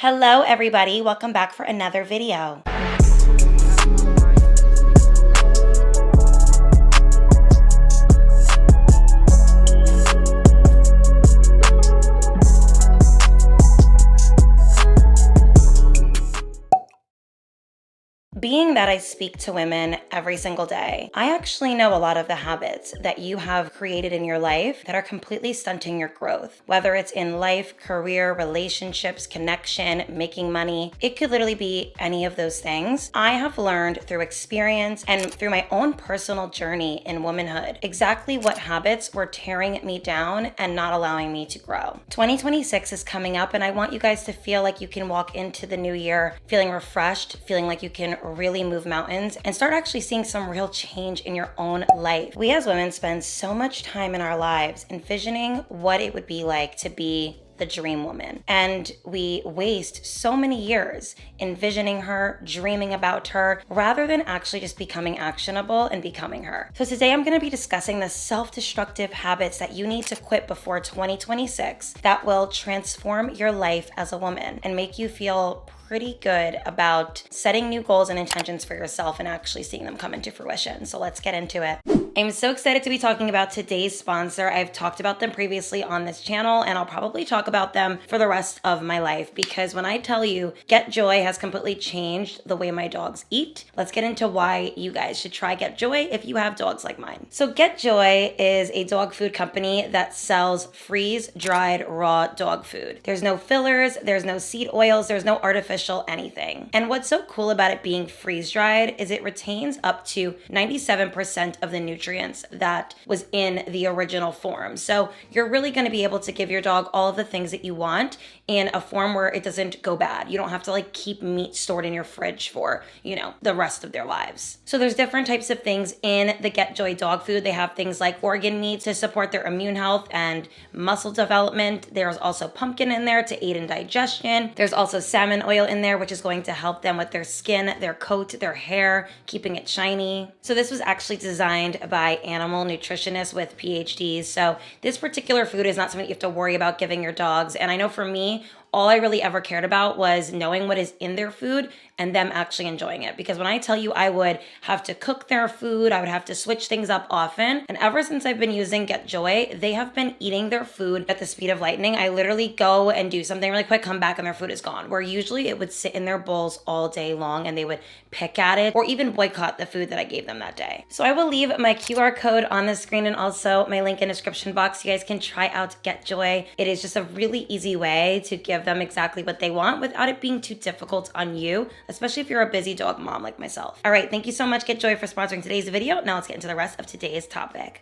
Hello everybody, welcome back for another video. Being that I speak to women every single day, I actually know a lot of the habits that you have created in your life that are completely stunting your growth. Whether it's in life, career, relationships, connection, making money, it could literally be any of those things. I have learned through experience and through my own personal journey in womanhood exactly what habits were tearing me down and not allowing me to grow. 2026 is coming up and I want you guys to feel like you can walk into the new year feeling refreshed, feeling like you can really move mountains and start actually seeing some real change in your own life. We as women spend so much time in our lives envisioning what it would be like to be the dream woman. And we waste so many years envisioning her, dreaming about her, rather than actually just becoming actionable and becoming her. So today I'm going to be discussing the self-destructive habits that you need to quit before 2026 that will transform your life as a woman and make you feel pretty good about setting new goals and intentions for yourself and actually seeing them come into fruition. So let's get into it. I'm so excited to be talking about today's sponsor. I've talked about them previously on this channel and I'll probably talk about them for the rest of my life because when I tell you Get Joy has completely changed the way my dogs eat, let's get into why you guys should try Get Joy if you have dogs like mine. So Get Joy is a dog food company that sells freeze-dried raw dog food. There's no fillers, there's no seed oils, there's no artificial anything. And what's so cool about it being freeze-dried is it retains up to 97% of the nutrients that was in the original form. So you're really going to be able to give your dog all of the things that you want in a form where it doesn't go bad. You don't have to keep meat stored in your fridge for, the rest of their lives. So there's different types of things in the Get Joy dog food. They have things like organ meat to support their immune health and muscle development. There's also pumpkin in there to aid in digestion. There's also salmon oil in there, which is going to help them with their skin, their coat, their hair, keeping it shiny. So this was actually designed by animal nutritionists with PhDs. So this particular food is not something you have to worry about giving your dogs. And I know for me, all I really ever cared about was knowing what is in their food and them actually enjoying it. Because when I tell you I would have to cook their food, I would have to switch things up often. And ever since I've been using Get Joy, they have been eating their food at the speed of lightning. I literally go and do something really quick, come back and their food is gone. Where usually it would sit in their bowls all day long and they would pick at it or even boycott the food that I gave them that day. So I will leave my QR code on the screen and also my link in the description box. You guys can try out Get Joy. It is just a really easy way to give them exactly what they want without it being too difficult on you, especially if you're a busy dog mom like myself. All right, thank you so much, Get Joy, for sponsoring today's video. Now let's get into the rest of today's topic.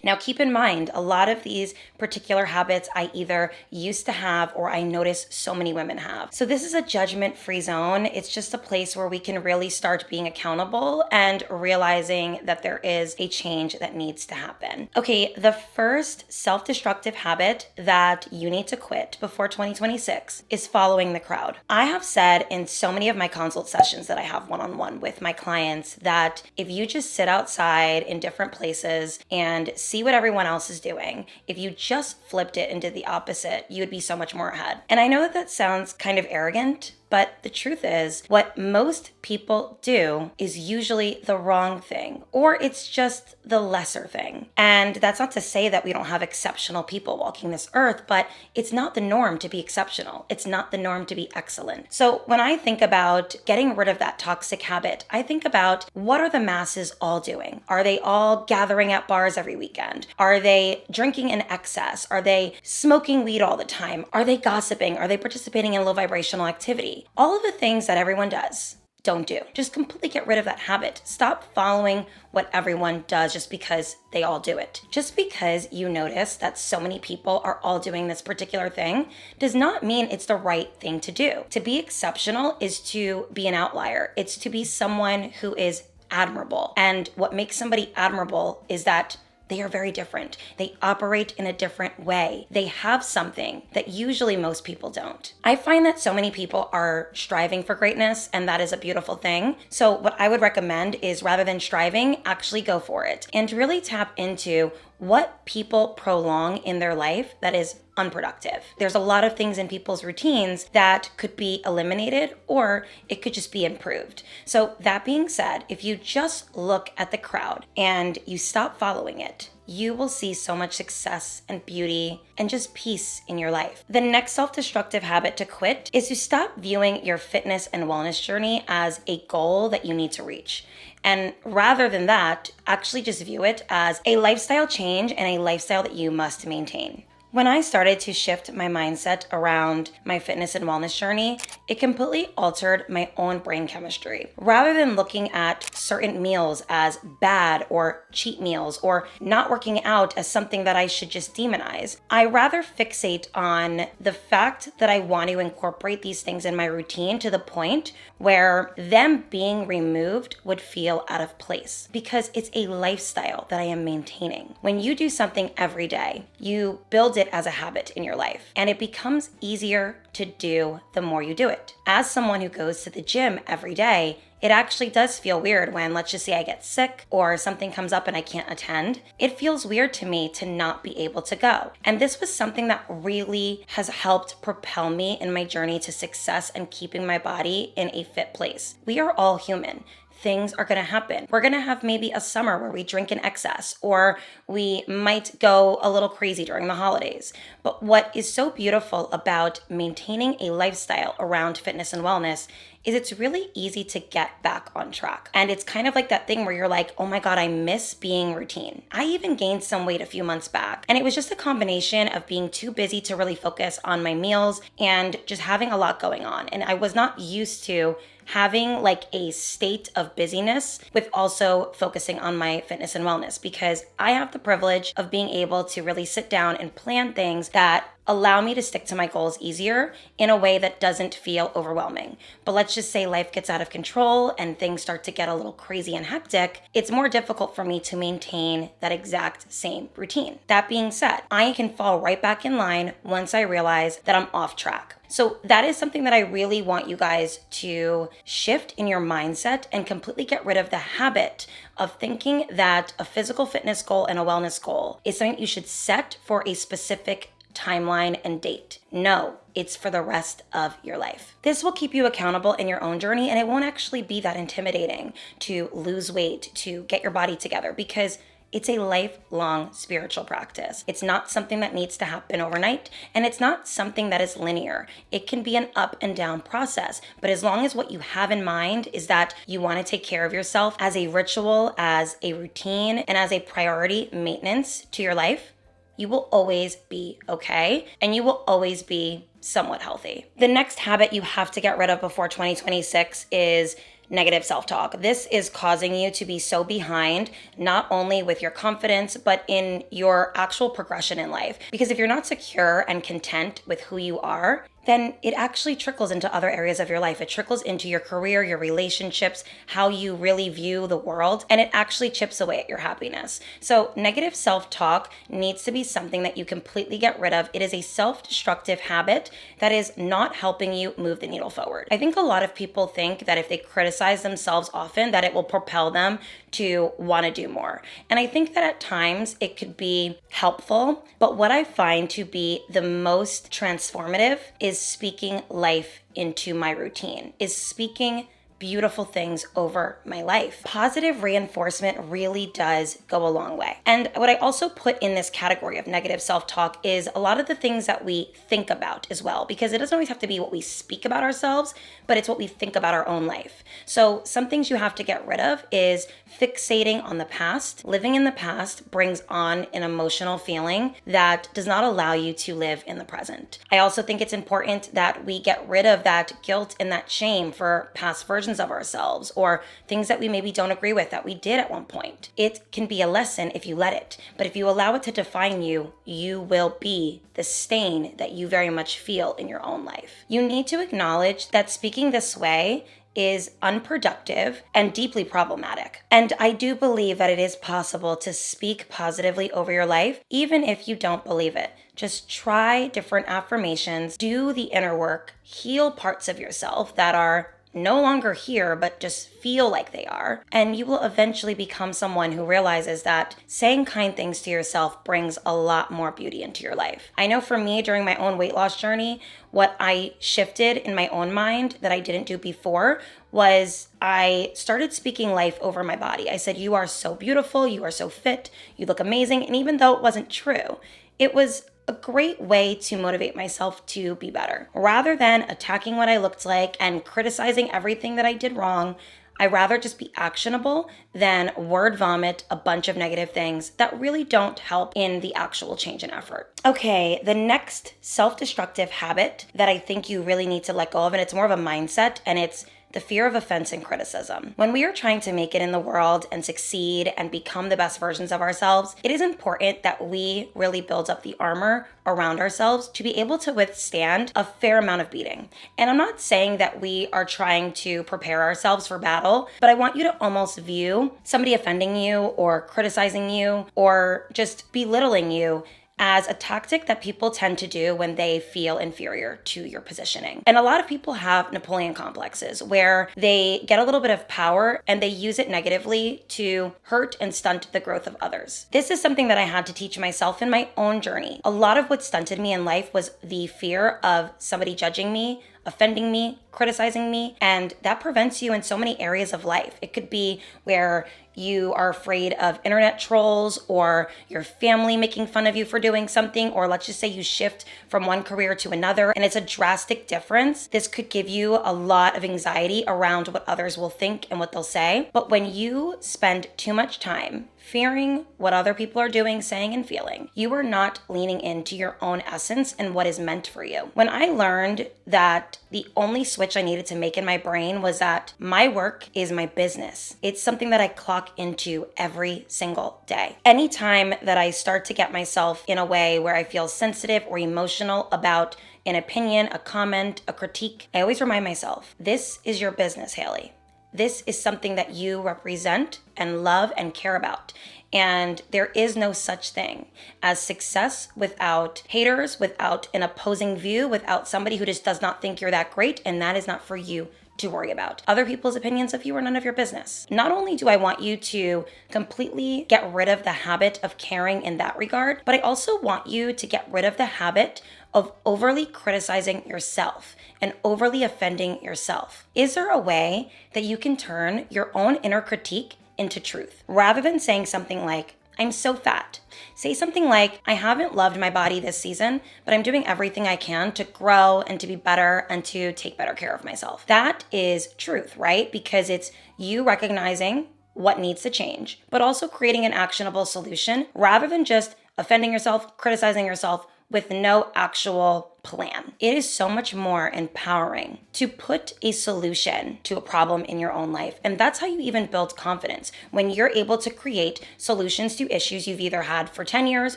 Now, keep in mind, a lot of these particular habits I either used to have or I notice so many women have. So this is a judgment-free zone. It's just a place where we can really start being accountable and realizing that there is a change that needs to happen. Okay, the first self-destructive habit that you need to quit before 2026 is following the crowd. I have said in so many of my consult sessions that I have one-on-one with my clients that if you just sit outside in different places and see what everyone else is doing, if you just flipped it into the opposite, you'd be so much more ahead. And I know that that sounds kind of arrogant, but the truth is, what most people do is usually the wrong thing, or it's just the lesser thing. And that's not to say that we don't have exceptional people walking this earth, but it's not the norm to be exceptional. It's not the norm to be excellent. So when I think about getting rid of that toxic habit, I think about what are the masses all doing? Are they all gathering at bars every weekend? Are they drinking in excess? Are they smoking weed all the time? Are they gossiping? Are they participating in low vibrational activity? All of the things that everyone does, don't do. Just completely get rid of that habit. Stop following what everyone does just because they all do it. Just because you notice that so many people are all doing this particular thing does not mean it's the right thing to do. To be exceptional is to be an outlier. It's to be someone who is admirable. And what makes somebody admirable is that they are very different. They operate in a different way. They have something that usually most people don't. I find that so many people are striving for greatness, and that is a beautiful thing. So what I would recommend is rather than striving, actually go for it and really tap into what people prolong in their life that is unproductive. There's a lot of things in people's routines that could be eliminated or it could just be improved. So that being said, if you just look at the crowd and you stop following it, you will see so much success and beauty and just peace in your life. The next self-destructive habit to quit is to stop viewing your fitness and wellness journey as a goal that you need to reach. And rather than that, actually just view it as a lifestyle change and a lifestyle that you must maintain. When I started to shift my mindset around my fitness and wellness journey, it completely altered my own brain chemistry. Rather than looking at certain meals as bad or cheat meals or not working out as something that I should just demonize, I rather fixate on the fact that I want to incorporate these things in my routine to the point where them being removed would feel out of place because it's a lifestyle that I am maintaining. When you do something every day, you build it as a habit in your life, and it becomes easier to do the more you do it. As someone who goes to the gym every day, it actually does feel weird when, let's just say, I get sick or something comes up and I can't attend. It feels weird to me to not be able to go. And this was something that really has helped propel me in my journey to success and keeping my body in a fit place. We are all human. Things are going to happen. We're going to have maybe a summer where we drink in excess, or we might go a little crazy during the holidays. But what is so beautiful about maintaining a lifestyle around fitness and wellness is it's really easy to get back on track. And it's kind of like that thing where you're like, oh my God, I miss being routine. I even gained some weight a few months back. And it was just a combination of being too busy to really focus on my meals and just having a lot going on. And I was not used to having like a state of busyness with also focusing on my fitness and wellness, because I have the privilege of being able to really sit down and plan things that allow me to stick to my goals easier in a way that doesn't feel overwhelming. But let's just say life gets out of control and things start to get a little crazy and hectic. It's more difficult for me to maintain that exact same routine. That being said, I can fall right back in line once I realize that I'm off track. So that is something that I really want you guys to shift in your mindset and completely get rid of the habit of thinking that a physical fitness goal and a wellness goal is something you should set for a specific timeline and date. No, it's for the rest of your life. This will keep you accountable in your own journey, and it won't actually be that intimidating to lose weight, to get your body together, because it's a lifelong spiritual practice. It's not something that needs to happen overnight, and it's not something that is linear. It can be an up and down process, but as long as what you have in mind is that you want to take care of yourself as a ritual, as a routine, and as a priority maintenance to your life, you will always be okay, and you will always be somewhat healthy. The next habit you have to get rid of before 2026 is negative self-talk. This is causing you to be so behind, not only with your confidence, but in your actual progression in life. Because if you're not secure and content with who you are, then it actually trickles into other areas of your life. It trickles into your career, your relationships, how you really view the world, and it actually chips away at your happiness. So negative self-talk needs to be something that you completely get rid of. It is a self-destructive habit that is not helping you move the needle forward. I think a lot of people think that if they criticize themselves often, that it will propel them to want to do more. And I think that at times it could be helpful, but what I find to be the most transformative is speaking life into my routine, is speaking beautiful things over my life. Positive reinforcement really does go a long way. And what I also put in this category of negative self-talk is a lot of the things that we think about as well, because it doesn't always have to be what we speak about ourselves, but it's what we think about our own life. So some things you have to get rid of is fixating on the past. Living in the past brings on an emotional feeling that does not allow you to live in the present. I also think it's important that we get rid of that guilt and that shame for past versions of ourselves or things that we maybe don't agree with that we did at one point. It can be a lesson if you let it, but if you allow it to define you, you will be the stain that you very much feel in your own life. You need to acknowledge that speaking this way is unproductive and deeply problematic. And I do believe that it is possible to speak positively over your life, even if you don't believe it. Just try different affirmations, do the inner work, heal parts of yourself that are no longer here, but just feel like they are. And you will eventually become someone who realizes that saying kind things to yourself brings a lot more beauty into your life. I know for me, during my own weight loss journey, what I shifted in my own mind that I didn't do before was I started speaking life over my body. I said, "You are so beautiful, you are so fit, you look amazing." And even though it wasn't true, it was a great way to motivate myself to be better. Rather than attacking what I looked like and criticizing everything that I did wrong, I'd rather just be actionable than word vomit a bunch of negative things that really don't help in the actual change and effort. Okay, the next self-destructive habit that I think you really need to let go of, and it's more of a mindset, and it's the fear of offense and criticism. When we are trying to make it in the world and succeed and become the best versions of ourselves, it is important that we really build up the armor around ourselves to be able to withstand a fair amount of beating. And I'm not saying that we are trying to prepare ourselves for battle, but I want you to almost view somebody offending you or criticizing you or just belittling you as a tactic that people tend to do when they feel inferior to your positioning. And a lot of people have Napoleon complexes where they get a little bit of power and they use it negatively to hurt and stunt the growth of others. This is something that I had to teach myself in my own journey. A lot of what stunted me in life was the fear of somebody judging me, offending me, criticizing me, and that prevents you in so many areas of life. It could be where you are afraid of internet trolls or your family making fun of you for doing something, or let's just say you shift from one career to another and it's a drastic difference. This could give you a lot of anxiety around what others will think and what they'll say. But when you spend too much time fearing what other people are doing, saying, and feeling, you are not leaning into your own essence and what is meant for you. When I learned that the only switch I needed to make in my brain was that my work is my business. It's something that I clock into every single day. Anytime that I start to get myself in a way where I feel sensitive or emotional about an opinion, a comment, a critique, I always remind myself, this is your business, Hailey. This is something that you represent and love and care about. And there is no such thing as success without haters, without an opposing view, without somebody who just does not think you're that great. And that is not for you to worry about. Other people's opinions of you are none of your business. Not only do I want you to completely get rid of the habit of caring in that regard, but I also want you to get rid of the habit of overly criticizing yourself and overly offending yourself. Is there a way that you can turn your own inner critique into truth? Rather than saying something like, "I'm so fat," say something like, "I haven't loved my body this season, but I'm doing everything I can to grow and to be better and to take better care of myself." That is truth, right? Because it's you recognizing what needs to change, but also creating an actionable solution rather than just offending yourself, criticizing yourself with no actual plan. It is so much more empowering to put a solution to a problem in your own life. And that's how you even build confidence, when you're able to create solutions to issues you've either had for 10 years,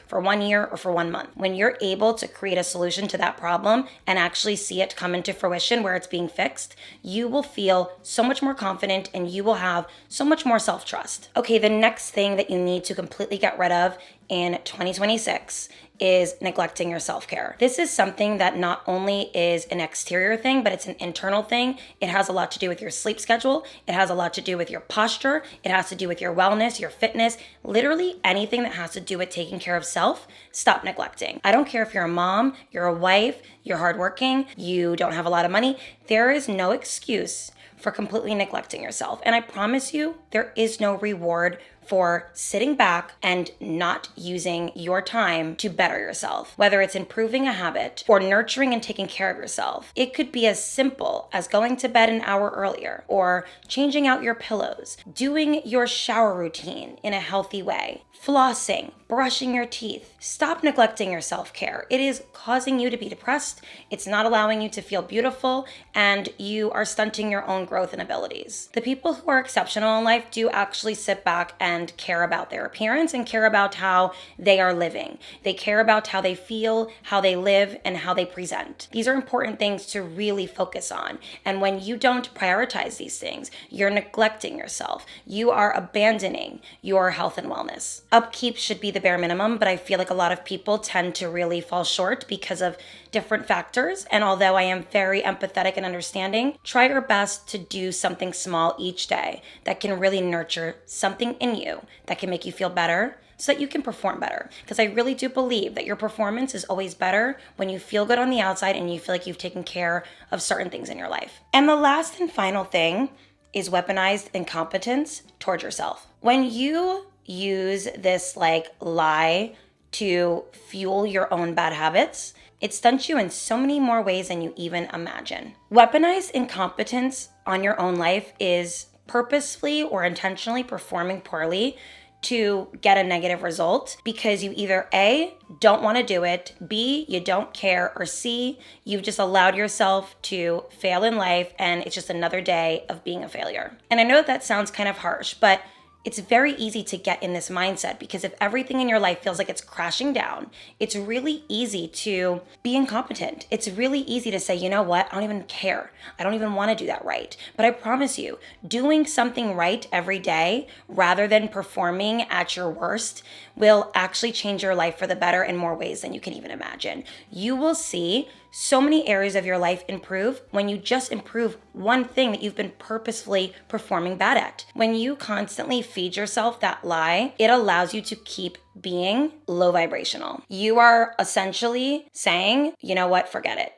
for 1 year, or for 1 month. When you're able to create a solution to that problem and actually see it come into fruition where it's being fixed, you will feel so much more confident and you will have so much more self-trust. Okay, the next thing that you need to completely get rid of in 2026 is neglecting your self-care. This is something that not only is an exterior thing, but it's an internal thing. It has a lot to do with your sleep schedule. It has a lot to do with your posture. It has to do with your wellness, your fitness, literally anything that has to do with taking care of self. Stop neglecting. I don't care if you're a mom, you're a wife, you're hardworking, you don't have a lot of money. There is no excuse for completely neglecting yourself. And I promise you, there is no reward for sitting back and not using your time to better yourself. Whether it's improving a habit or nurturing and taking care of yourself, it could be as simple as going to bed an hour earlier or changing out your pillows, doing your shower routine in a healthy way, flossing, brushing your teeth. Stop neglecting your self-care. It is causing you to be depressed. It's not allowing you to feel beautiful, and you are stunting your own growth and abilities. The people who are exceptional in life do actually sit back and and care about their appearance and care about how they are living. They care about how they feel, how they live, and how they present. These are important things to really focus on. And when you don't prioritize these things, you're neglecting yourself. You are abandoning your health and wellness. Upkeep should be the bare minimum, but I feel like a lot of people tend to really fall short because of different factors. And although I am very empathetic and understanding, try your best to do something small each day that can really nurture something in you that can make you feel better so that you can perform better. Because I really do believe that your performance is always better when you feel good on the outside and you feel like you've taken care of certain things in your life. And the last and final thing is weaponized incompetence toward yourself. When you use this lie to fuel your own bad habits, it stunts you in so many more ways than you even imagine. Weaponized incompetence on your own life is purposefully or intentionally performing poorly to get a negative result because you either A, don't want to do it, B, you don't care, or C, you've just allowed yourself to fail in life and it's just another day of being a failure. And I know that sounds kind of harsh, but it's very easy to get in this mindset because if everything in your life feels like it's crashing down, it's really easy to be incompetent. It's really easy to say, you know what, I don't even care. I don't even want to do that right. But I promise you, doing something right every day rather than performing at your worst will actually change your life for the better in more ways than you can even imagine. You will see so many areas of your life improve when you just improve one thing that you've been purposefully performing bad at. When you constantly feed yourself that lie, it allows you to keep being low vibrational. You are essentially saying, you know what, forget it.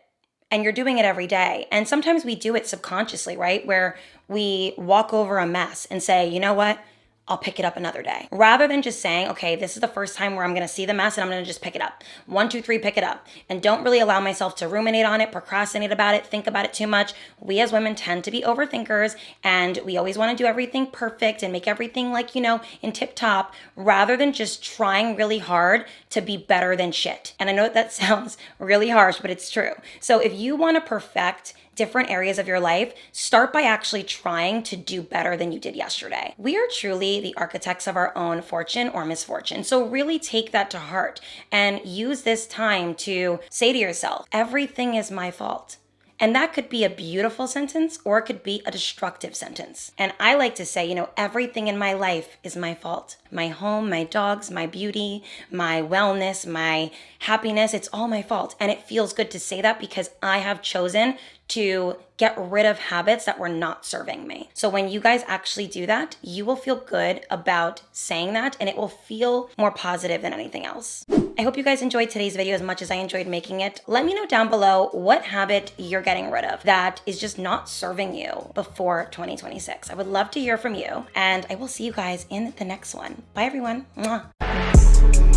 And you're doing it every day. And sometimes we do it subconsciously, right? Where we walk over a mess and say, you know what? I'll pick it up another day. Rather than just saying, okay, this is the first time where I'm going to see the mess and I'm going to just pick it up. 1, 2, 3, pick it up. And don't really allow myself to ruminate on it, procrastinate about it, think about it too much. We as women tend to be overthinkers and we always want to do everything perfect and make everything in tip top rather than just trying really hard to be better than shit. And I know that sounds really harsh, but it's true. So if you want to perfect different areas of your life, start by actually trying to do better than you did yesterday. We are truly the architects of our own fortune or misfortune. So really take that to heart and use this time to say to yourself, everything is my fault. And that could be a beautiful sentence or it could be a destructive sentence. And I like to say, everything in my life is my fault. My home, my dogs, my beauty, my wellness, my happiness, it's all my fault. And it feels good to say that because I have chosen to get rid of habits that were not serving me. So when you guys actually do that, you will feel good about saying that and it will feel more positive than anything else. I hope you guys enjoyed today's video as much as I enjoyed making it. Let me know down below what habit you're getting rid of that is just not serving you before 2026. I would love to hear from you and I will see you guys in the next one. Bye everyone. Mwah.